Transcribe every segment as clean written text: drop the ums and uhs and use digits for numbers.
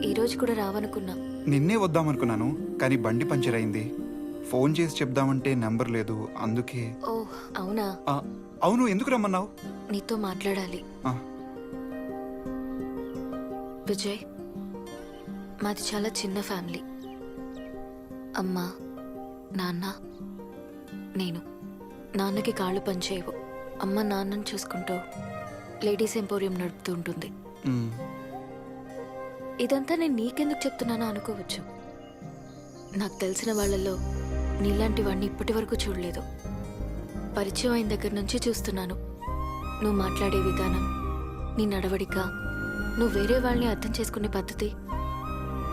ఈరోజు కూడా రావనుకున్నా. నిన్నే వద్దామనుకున్నాను, కానీ బండి పంచర్ అయింది. ఫోన్ చేసి చెప్దామంటే నెంబర్ లేదు, అందుకే. ఓ అవునా? అవును, ఎందుకు రమ్మన్నావు? నీతో మాట్లాడాలి. విజయ్, మాది చాలా చిన్న ఫ్యామిలీ. అమ్మ, నాన్న, నేను. నాన్నకి కాళ్ళు పనిచేయవు. అమ్మ నాన్నని చూసుకుంటూ లేడీస్ ఎంపోరియం నడుపుతూ ఉంటుంది. ఇదంతా నేను నీకెందుకు చెప్తున్నానో అనుకోవచ్చు. నాకు తెలిసిన వాళ్ళల్లో నీలాంటి వాడిని ఇప్పటి వరకు చూడలేదు. పరిచయం అయిన దగ్గర నుంచి చూస్తున్నాను. నువ్వు మాట్లాడే విధానం, నీ నడవడిక, నువ్వు వేరే వాళ్ళని అర్థం చేసుకునే పద్ధతి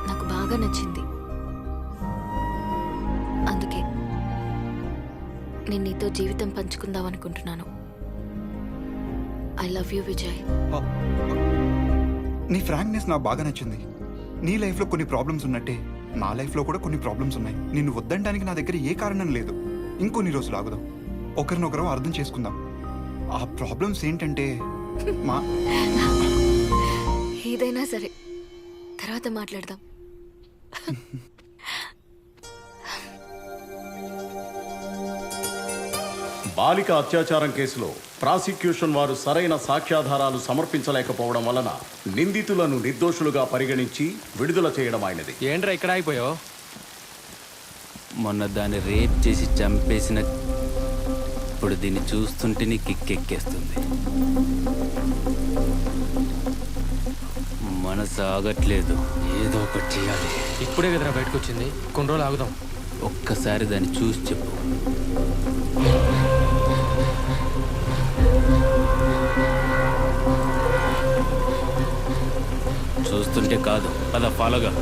నాకు బాగా నచ్చింది. అందుకే నేను నీతో జీవితం పంచుకుందాం అనుకుంటున్నాను. I love you Vijay. నీ ఫ్రాంక్నెస్ నాకు బాగా నచ్చింది. నీ లైఫ్లో కొన్ని ప్రాబ్లమ్స్ ఉన్నట్టే నా లైఫ్లో కూడా కొన్ని ప్రాబ్లమ్స్ ఉన్నాయి. నిన్ను వద్దంటానికి నా దగ్గర ఏ కారణం లేదు. ఇంకొన్ని రోజులు ఆగుదాం, ఒకరినొకరం అర్థం చేసుకుందాం. ఆ ప్రాబ్లమ్స్ ఏంటంటే ఏదైనా సరే తర్వాత మాట్లాడదాం. బాలిక అత్యాచారం కేసులో ప్రాసిక్యూషన్ వారు సరైన సాక్ష్యాధారాలు సమర్పించలేకపోవడం వలన నిందితులను నిర్దోషులుగా పరిగణించి విడుదల చేయడం అయినది. ఏంట్రా ఇక్కడ అయిపోయావు? మొన్న దాన్ని రేప్ చేసి చంపేసిన, ఇప్పుడు దీన్ని చూస్తుంటేనే కిక్కెక్కేస్తుంది. మనసు ఆగట్లేదు, ఏదో ఒకటి చేయాలి. ఇప్పుడే కదరా బయటకు వచ్చింది, కొన్ని రోజులు ఆగుదాం. ఒక్కసారి దాన్ని చూసి చెప్పు. చూస్తుంటే కాదు, పద ఫాలోగా.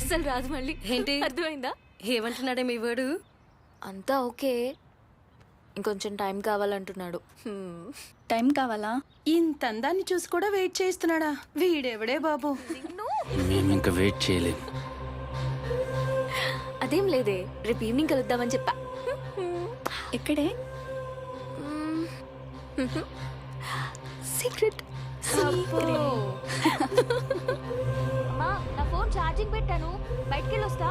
అస్సలు రాదు మళ్ళీ. ఏంటి అర్థమైందా? ఏమంటున్నాడే మీ వాడు? అంతా ఓకే, ఇంకొంచెం టైం కావాలంటున్నాడు. టైం కావాలా? ఇంత అందాన్ని చూసి కూడా వెయిట్ చేస్తున్నాడా వీడెవడే బాబు? మేము ఇంకా వెయిట్ చేయలేము. అదేం లేదే, రేపు ఈవినింగ్ కలుద్దామని చెప్పా. ఎక్కడే? సీక్రెట్. నా ఫోన్ ఛార్జింగ్ పెట్టాను, బయటికి వెళ్ళొస్తా.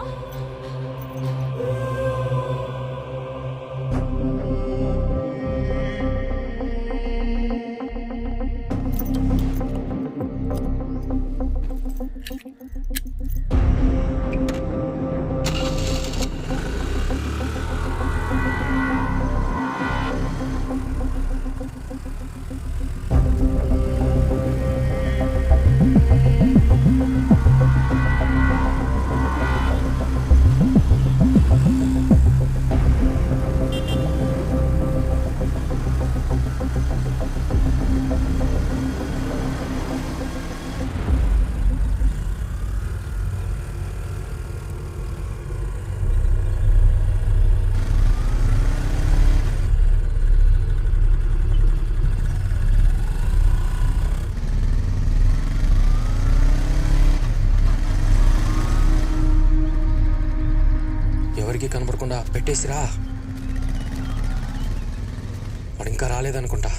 కనపడకుండా పెట్టేసిరా. వాడు ఇంకా రాలేదనుకుంటా.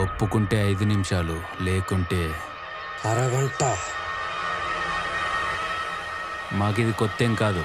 ఒప్పుకుంటే 5 నిమిషాలు, లేకుంటే అరగంట. మాకిది కొత్తేం కాదు.